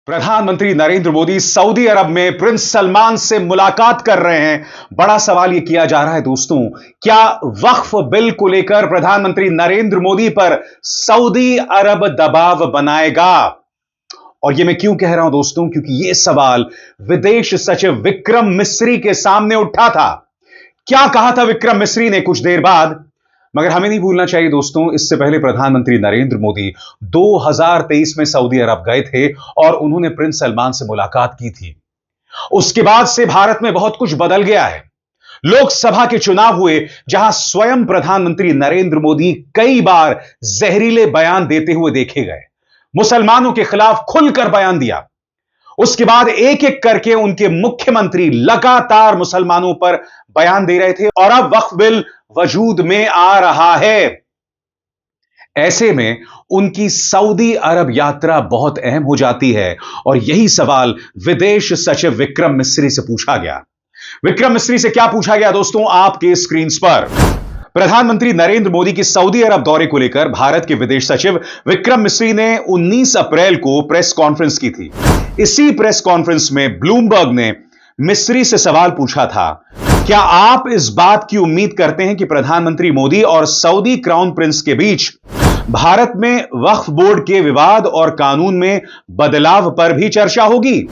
प्रधानमंत्री नरेंद्र मोदी सऊदी अरब में प्रिंस सलमान से मुलाकात कर रहे हैं। बड़ा सवाल यह किया जा रहा है दोस्तों, क्या वक्फ बिल को लेकर प्रधानमंत्री नरेंद्र मोदी पर सऊदी अरब दबाव बनाएगा? और यह मैं क्यों कह रहा हूं दोस्तों, क्योंकि यह सवाल विदेश सचिव विक्रम मिस्री के सामने उठा था। क्या कहा था विक्रम मिस्री ने कुछ देर बाद? मगर हमें नहीं भूलना चाहिए दोस्तों, इससे पहले प्रधानमंत्री नरेंद्र मोदी 2023 में सऊदी अरब गए थे और उन्होंने प्रिंस सलमान से मुलाकात की थी। उसके बाद से भारत में बहुत कुछ बदल गया है। लोकसभा के चुनाव हुए, जहां स्वयं प्रधानमंत्री नरेंद्र मोदी कई बार जहरीले बयान देते हुए देखे गए। मुसलमानों के खिलाफ खुलकर बयान दिया। उसके बाद एक एक करके उनके मुख्यमंत्री लगातार मुसलमानों पर बयान दे रहे थे और अब वक्फ बिल वजूद में आ रहा है। ऐसे में उनकी सऊदी अरब यात्रा बहुत अहम हो जाती है और यही सवाल विदेश सचिव विक्रम मिस्री से पूछा गया। विक्रम मिस्री से क्या पूछा गया दोस्तों, आपके स्क्रीन पर। प्रधानमंत्री नरेंद्र मोदी की सऊदी अरब दौरे को लेकर भारत के विदेश सचिव विक्रम मिस्री ने 19 अप्रैल को प्रेस कॉन्फ्रेंस की थी। इसी प्रेस कॉन्फ्रेंस में ब्लूमबर्ग ने मिस्री से सवाल पूछा था, क्या आप इस बात की उम्मीद करते हैं कि प्रधानमंत्री मोदी और सऊदी क्राउन प्रिंस के बीच भारत में वक्फ बोर्ड के विवाद और कानून में बदलाव पर भी चर्चा होगी?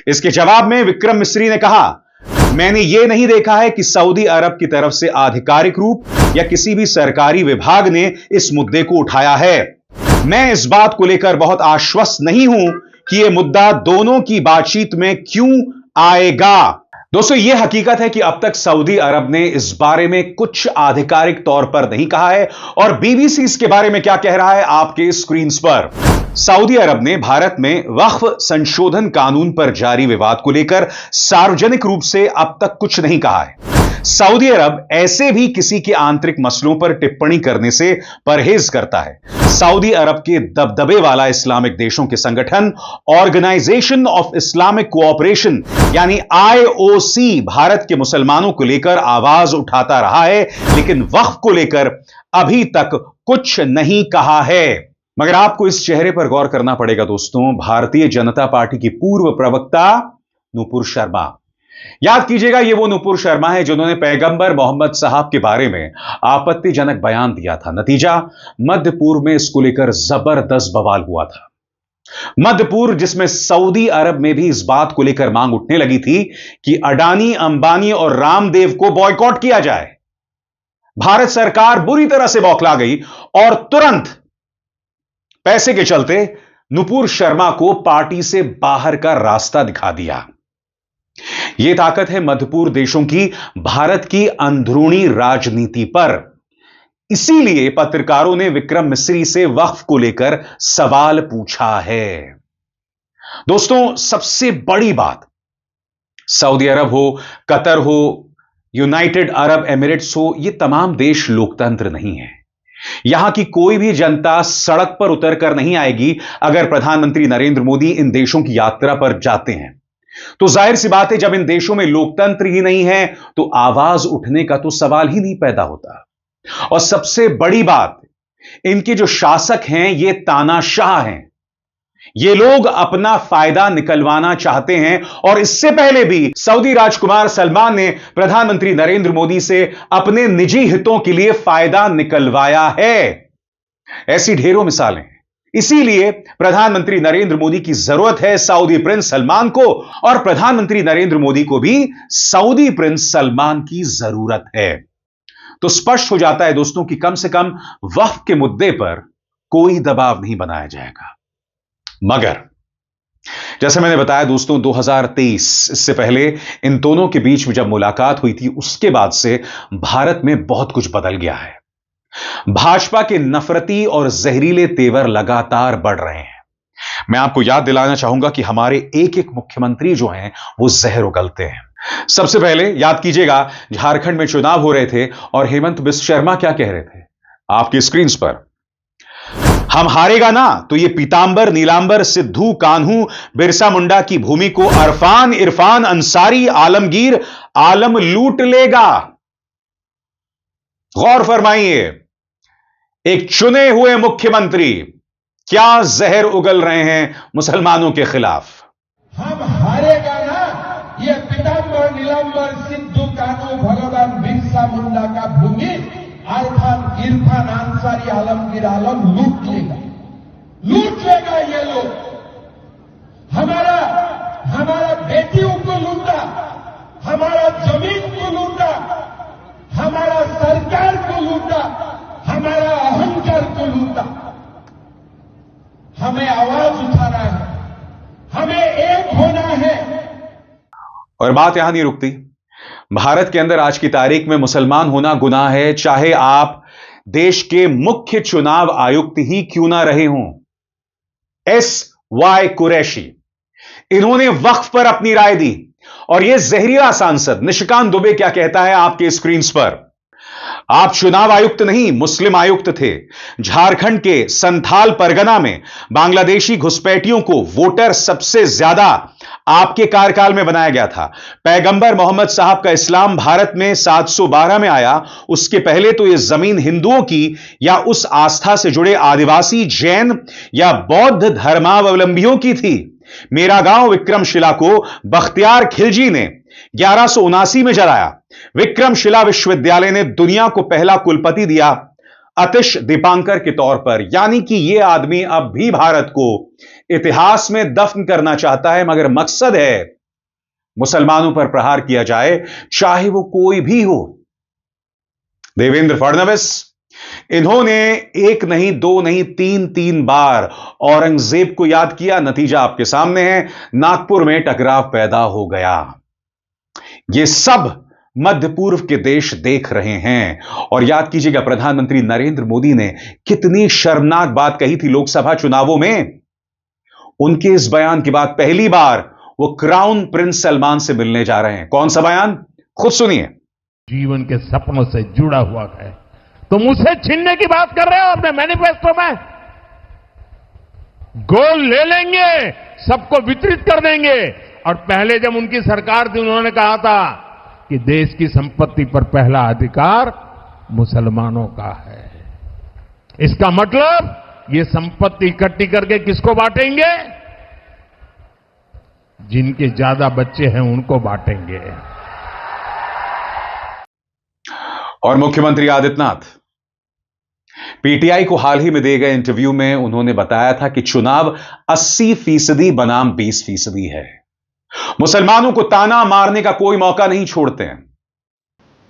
इसके जवाब में विक्रम मिस्री ने कहा, मैंने यह नहीं देखा है कि सऊदी अरब की तरफ से आधिकारिक रूप या किसी भी सरकारी विभाग ने इस मुद्दे को उठाया है। मैं इस बात को लेकर बहुत आश्वस्त नहीं हूं कि यह मुद्दा दोनों की बातचीत में क्यों आएगा। दोस्तों, यह हकीकत है कि अब तक सऊदी अरब ने इस बारे में कुछ आधिकारिक तौर पर नहीं कहा है और बीबीसी इसके बारे में क्या कह रहा है आपके स्क्रीन पर। सऊदी अरब ने भारत में वक्फ संशोधन कानून पर जारी विवाद को लेकर सार्वजनिक रूप से अब तक कुछ नहीं कहा है। सऊदी अरब ऐसे भी किसी के आंतरिक मसलों पर टिप्पणी करने से परहेज करता है। सऊदी अरब के दबदबे वाला इस्लामिक देशों के संगठन ऑर्गेनाइजेशन ऑफ इस्लामिक कोऑपरेशन यानी IOC भारत के मुसलमानों को लेकर आवाज उठाता रहा है, लेकिन वक्फ को लेकर अभी तक कुछ नहीं कहा है। मगर आपको इस चेहरे पर गौर करना पड़ेगा दोस्तों, भारतीय जनता पार्टी की पूर्व प्रवक्ता नुपुर शर्मा। याद कीजिएगा, यह वो नुपुर शर्मा है जिन्होंने पैगंबर मोहम्मद साहब के बारे में आपत्तिजनक बयान दिया था। नतीजा, मध्य पूर्व में इसको लेकर जबरदस्त बवाल हुआ था। मध्य पूर्व जिसमें सऊदी अरब में भी इस बात को लेकर मांग उठने लगी थी कि अडानी, अंबानी और रामदेव को बॉयकॉट किया जाए। भारत सरकार बुरी तरह से बौखला गई और तुरंत पैसे के चलते नुपुर शर्मा को पार्टी से बाहर का रास्ता दिखा दिया। यह ताकत है मध्यपूर्व देशों की भारत की अंदरूनी राजनीति पर। इसीलिए पत्रकारों ने विक्रम मिस्री से वक्फ को लेकर सवाल पूछा है। दोस्तों, सबसे बड़ी बात, सऊदी अरब हो, कतर हो, यूनाइटेड अरब एमिरेट्स हो, ये तमाम देश लोकतंत्र नहीं है। यहां की कोई भी जनता सड़क पर उतरकर नहीं आएगी अगर प्रधानमंत्री नरेंद्र मोदी इन देशों की यात्रा पर जाते हैं। तो जाहिर सी बात है, जब इन देशों में लोकतंत्र ही नहीं है तो आवाज उठने का तो सवाल ही नहीं पैदा होता। और सबसे बड़ी बात, इनके जो शासक हैं ये तानाशाह हैं। ये लोग अपना फायदा निकलवाना चाहते हैं और इससे पहले भी सऊदी राजकुमार सलमान ने प्रधानमंत्री नरेंद्र मोदी से अपने निजी हितों के लिए फायदा निकलवाया है। ऐसी ढेरों मिसालें हैं। इसीलिए प्रधानमंत्री नरेंद्र मोदी की जरूरत है सऊदी प्रिंस सलमान को और प्रधानमंत्री नरेंद्र मोदी को भी सऊदी प्रिंस सलमान की जरूरत है। तो स्पष्ट हो जाता है दोस्तों कि कम से कम वक्फ के मुद्दे पर कोई दबाव नहीं बनाया जाएगा। मगर जैसे मैंने बताया दोस्तों, 2023 इससे पहले इन दोनों के बीच में जब मुलाकात हुई थी, उसके बाद से भारत में बहुत कुछ बदल गया है। भाजपा के नफरती और जहरीले तेवर लगातार बढ़ रहे हैं। मैं आपको याद दिलाना चाहूंगा कि हमारे एक एक मुख्यमंत्री जो हैं वो जहर उगलते हैं। सबसे पहले याद कीजिएगा, झारखंड में चुनाव हो रहे थे और हेमंत बिस्व शर्मा क्या कह रहे थे आपकी स्क्रीन पर, हम हारेगा ना तो ये पीतांबर, नीलांबर, सिद्धू, कान्हू, बिरसा मुंडा की भूमि को अरफान, इरफान, अंसारी, आलमगीर आलम लूट लेगा। गौर फरमाइए, एक चुने हुए मुख्यमंत्री क्या जहर उगल रहे हैं मुसलमानों के खिलाफ। हम हारेगा ना, ये पीताम्बर नीलांबर सिद्धू कानू भगवान बिरसा मुंडा का भूमि इरफान अंसारी आलमगीर आलम लूट लेगा ये लोग। हमारा बेटियों को लूटा, हमारा जमीन को लूटा, हमारा सरकार को लूटा, हमारा अहंकार को लूटा। हमें आवाज उठाना है, हमें एक होना है। और बात यहां नहीं रुकती। भारत के अंदर आज की तारीख में मुसलमान होना गुनाह है, चाहे आप देश के मुख्य चुनाव आयुक्त ही क्यों ना रहे हों। SY कुरैशी, इन्होंने वक्फ पर अपनी राय दी। और यह जहरीला सांसद निशिकांत दुबे क्या कहता है आपके स्क्रीन पर। आप चुनाव आयुक्त नहीं, मुस्लिम आयुक्त थे। झारखंड के संथाल परगना में बांग्लादेशी घुसपैठियों को वोटर सबसे ज्यादा आपके कार्यकाल में बनाया गया था। पैगंबर मोहम्मद साहब का इस्लाम भारत में 712 में आया। उसके पहले तो यह जमीन हिंदुओं की या उस आस्था से जुड़े आदिवासी, जैन या बौद्ध धर्मावलंबियों की थी। मेरा गांव विक्रमशिला को बख्तियार खिलजी ने 1179 में जलाया। विक्रमशिला विश्वविद्यालय ने दुनिया को पहला कुलपति दिया अतिश दीपांकर के तौर पर। यानी कि यह आदमी अब भी भारत को इतिहास में दफन करना चाहता है, मगर मकसद है मुसलमानों पर प्रहार किया जाए, चाहे वो कोई भी हो। देवेंद्र फडणवीस, इन्होंने एक नहीं, दो नहीं, तीन बार औरंगजेब को याद किया। नतीजा आपके सामने है, नागपुर में टकराव पैदा हो गया। यह सब मध्य पूर्व के देश देख रहे हैं। और याद कीजिएगा, प्रधानमंत्री नरेंद्र मोदी ने कितनी शर्मनाक बात कही थी लोकसभा चुनावों में। उनके इस बयान के बाद पहली बार वो क्राउन प्रिंस सलमान से मिलने जा रहे हैं। कौन सा बयान, खुद सुनिए। जीवन के सपनों से जुड़ा हुआ है, तुम उसे छीनने की बात कर रहे हो अपने मैनिफेस्टो में। गोल ले लेंगे, सबको वितरित कर देंगे। और पहले जब उनकी सरकार थी, उन्होंने कहा था कि देश की संपत्ति पर पहला अधिकार मुसलमानों का है। इसका मतलब ये संपत्ति इकट्ठी करके किसको बांटेंगे? जिनके ज्यादा बच्चे हैं उनको बांटेंगे। और मुख्यमंत्री आदित्यनाथ, पीटीआई को हाल ही में दिए गए इंटरव्यू में उन्होंने बताया था कि चुनाव 80% बनाम 20% है। मुसलमानों को ताना मारने का कोई मौका नहीं छोड़ते हैं।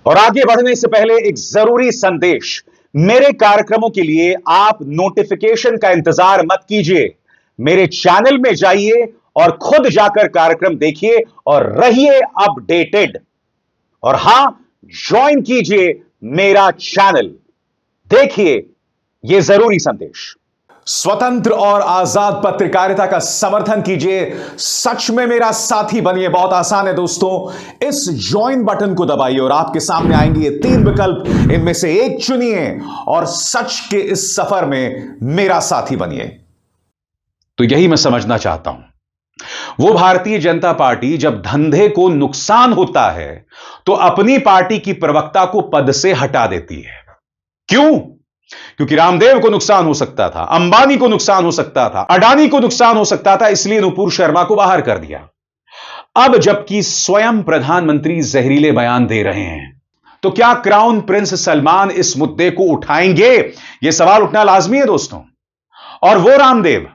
और आगे बढ़ने से पहले एक जरूरी संदेश। मेरे कार्यक्रमों के लिए आप नोटिफिकेशन का इंतजार मत कीजिए। मेरे चैनल में जाइए और खुद जाकर कार्यक्रम देखिए और रहिए अपडेटेड। और हां, ज्वाइन कीजिए मेरा चैनल। देखिए यह जरूरी संदेश। स्वतंत्र और आजाद पत्रकारिता का समर्थन कीजिए, सच में मेरा साथी बनिए। बहुत आसान है दोस्तों, इस ज्वाइन बटन को दबाइए और आपके सामने आएंगे ये 3 विकल्प। इनमें से एक चुनिए और सच के इस सफर में मेरा साथी बनिए। तो यही मैं समझना चाहता हूं। वो भारतीय जनता पार्टी जब धंधे को नुकसान होता है तो अपनी पार्टी की प्रवक्ता को पद से हटा देती है। क्यों? क्योंकि रामदेव को नुकसान हो सकता था, अंबानी को नुकसान हो सकता था, अडानी को नुकसान हो सकता था, इसलिए नुपुर शर्मा को बाहर कर दिया। अब जबकि स्वयं प्रधानमंत्री जहरीले बयान दे रहे हैं, तो क्या क्राउन प्रिंस सलमान इस मुद्दे को उठाएंगे? यह सवाल उठना लाजमी है दोस्तों। और वो रामदेव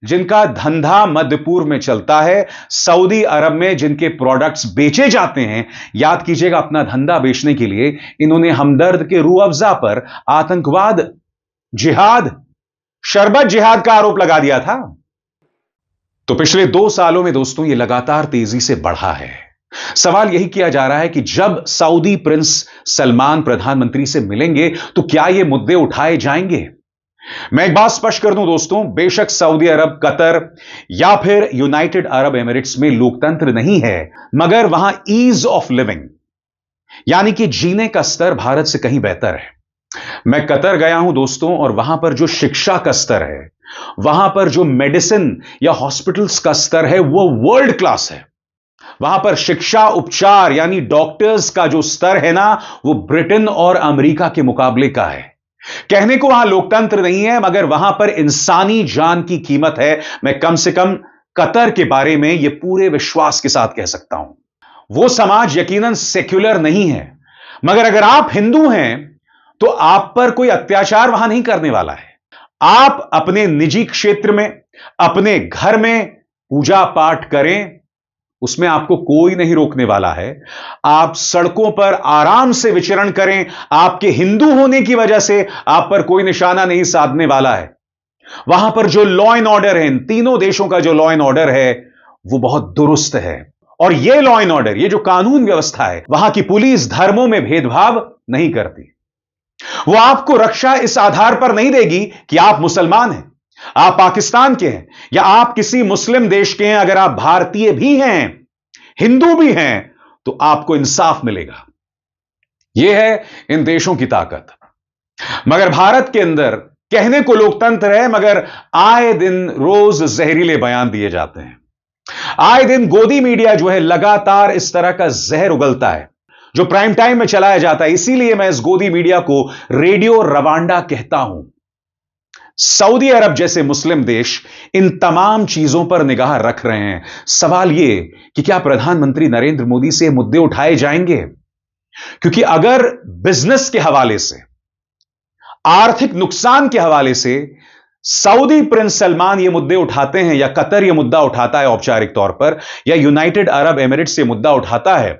जिनका धंधा मध्य पूर्व में चलता है, सऊदी अरब में जिनके प्रोडक्ट्स बेचे जाते हैं, याद कीजिएगा, अपना धंधा बेचने के लिए इन्होंने हमदर्द के रूह अफजा पर आतंकवाद, जिहाद, शरबत जिहाद का आरोप लगा दिया था। तो पिछले 2 सालों में दोस्तों यह लगातार तेजी से बढ़ा है। सवाल यही किया जा रहा है कि जब सऊदी प्रिंस सलमान प्रधानमंत्री से मिलेंगे तो क्या यह मुद्दे उठाए जाएंगे? मैं एक बात स्पष्ट कर दूं दोस्तों, बेशक सऊदी अरब, कतर या फिर यूनाइटेड अरब एमिरेट्स में लोकतंत्र नहीं है, मगर वहां ईज ऑफ लिविंग यानी कि जीने का स्तर भारत से कहीं बेहतर है। मैं कतर गया हूं दोस्तों, और वहां पर जो शिक्षा का स्तर है, वहां पर जो मेडिसिन या हॉस्पिटल्स का स्तर है, वो वर्ल्ड क्लास है। वहां पर शिक्षा, उपचार यानी डॉक्टर्स का जो स्तर है ना, वो ब्रिटेन और अमेरिका के मुकाबले का है। कहने को वहां लोकतंत्र नहीं है, मगर वहां पर इंसानी जान की कीमत है। मैं कम से कम कतर के बारे में यह पूरे विश्वास के साथ कह सकता हूं। वो समाज यकीनन सेक्युलर नहीं है, मगर अगर आप हिंदू हैं तो आप पर कोई अत्याचार वहां नहीं करने वाला है। आप अपने निजी क्षेत्र में, अपने घर में पूजा पाठ करें, उसमें आपको कोई नहीं रोकने वाला है। आप सड़कों पर आराम से विचरण करें, आपके हिंदू होने की वजह से आप पर कोई निशाना नहीं साधने वाला है। वहां पर जो लॉ एंड ऑर्डर है, इन तीनों देशों का जो लॉ एंड ऑर्डर है, वो बहुत दुरुस्त है। और यह लॉ एंड ऑर्डर, ये जो कानून व्यवस्था है, वहां की पुलिस धर्मों में भेदभाव नहीं करती। वो आपको रक्षा इस आधार पर नहीं देगी कि आप मुसलमान हैं, आप पाकिस्तान के हैं, या आप किसी मुस्लिम देश के हैं। अगर आप भारतीय भी हैं, हिंदू भी हैं, तो आपको इंसाफ मिलेगा। यह है इन देशों की ताकत। मगर भारत के अंदर कहने को लोकतंत्र है, मगर आए दिन रोज जहरीले बयान दिए जाते हैं। आए दिन गोदी मीडिया जो है लगातार इस तरह का जहर उगलता है, जो प्राइम टाइम में चलाया जाता है। इसीलिए मैं इस गोदी मीडिया को रेडियो रवांडा कहता हूं। सऊदी अरब जैसे मुस्लिम देश इन तमाम चीजों पर निगाह रख रहे हैं। सवाल यह कि क्या प्रधानमंत्री नरेंद्र मोदी से मुद्दे उठाए जाएंगे? क्योंकि अगर बिजनेस के हवाले से, आर्थिक नुकसान के हवाले से सऊदी प्रिंस सलमान ये मुद्दे उठाते हैं, या कतर ये मुद्दा उठाता है औपचारिक तौर पर, या यूनाइटेड अरब एमिरेट्स ये मुद्दा उठाता है,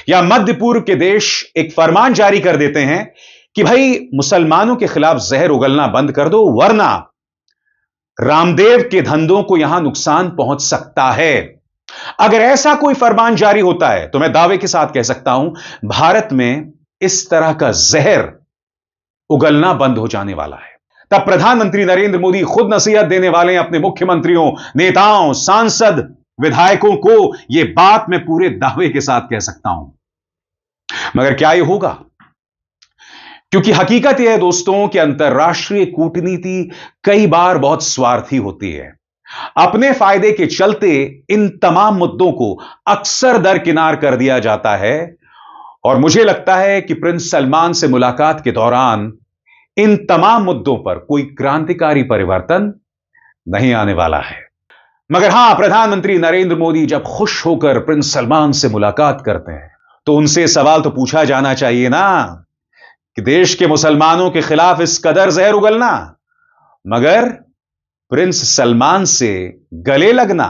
या मध्य पूर्व के देश एक फरमान जारी कर देते हैं कि भाई मुसलमानों के खिलाफ जहर उगलना बंद कर दो, वरना रामदेव के धंधों को यहां नुकसान पहुंच सकता है। अगर ऐसा कोई फरमान जारी होता है तो मैं दावे के साथ कह सकता हूं, भारत में इस तरह का जहर उगलना बंद हो जाने वाला है। तब प्रधानमंत्री नरेंद्र मोदी खुद नसीहत देने वाले हैं अपने मुख्यमंत्रियों, नेताओं, सांसद, विधायकों को। यह बात मैं पूरे दावे के साथ कह सकता हूं। मगर क्या यह होगा? क्योंकि हकीकत यह है दोस्तों कि अंतर्राष्ट्रीय कूटनीति कई बार बहुत स्वार्थी होती है। अपने फायदे के चलते इन तमाम मुद्दों को अक्सर दरकिनार कर दिया जाता है। और मुझे लगता है कि प्रिंस सलमान से मुलाकात के दौरान इन तमाम मुद्दों पर कोई क्रांतिकारी परिवर्तन नहीं आने वाला है। मगर हां, प्रधानमंत्री नरेंद्र मोदी जब खुश होकर प्रिंस सलमान से मुलाकात करते हैं तो उनसे सवाल तो पूछा जाना चाहिए ना कि देश के मुसलमानों के खिलाफ इस कदर जहर उगलना, मगर प्रिंस सलमान से गले लगना,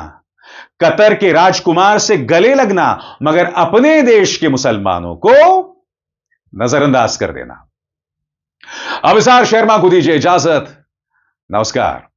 कतर के राजकुमार से गले लगना, मगर अपने देश के मुसलमानों को नजरअंदाज कर देना। अभिसार शर्मा को दीजिए इजाजत। नमस्कार।